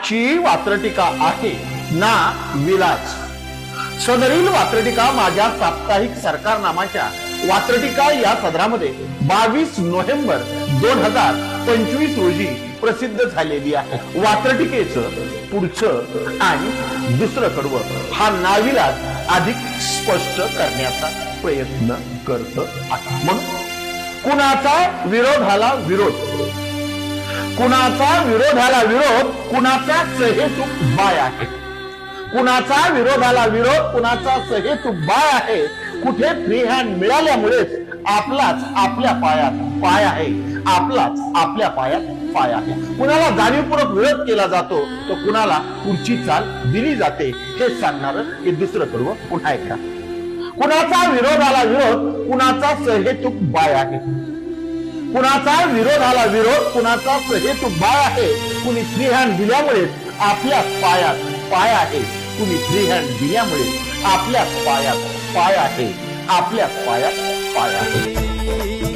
आजची वात्रटिका आहे ना विलास। सदरील वात्रटिका माझ्या साप्ताहिक सरकारनामाच्या वात्रटिका या सदरामध्ये 22 नोव्हेंबर 2025 रोजी प्रसिद्ध झालेली आहे। वात्रटिकेचं पुढचं आणि दुसरं कडवं हा नाविलाज अधिक स्पष्ट करण्याचा प्रयत्न करत आहे। मग कुणाचा विरोधाला विरोध, कुणाचा विरोधाला विरोध, कुणाचा सहेतुक बाय आहे। कुणाचा विरोधाला विरोध, कुणाचा सहेतुक बाय आहे। कुठे फ्री हँड मिळाल्यामुळेच आपलाच आपल्या पायात पाय आहे, आपलाच आपल्या पायात पाय आहे। कुणाला जाणीवपूर्वक विरोध केला जातो तर कुणाला पुढची चाल दिली जाते हे सांगणार हे दुसरं कडवं पुन्हा एकदा। कुणाचा विरोधाला विरोध, कुणाचा सहेतुक बाय आहे। कुणाचा विरोधाला विरोध, कुणाचा सहेतुक बाय आहे। कुणी फ्री हँड दिल्यामुळेच आपल्या पायात पाय आहे, कुणी फ्री हँड दिल्यामुळे आपल्या पायात पाय आहे, आपल्या पायात पाय आहे।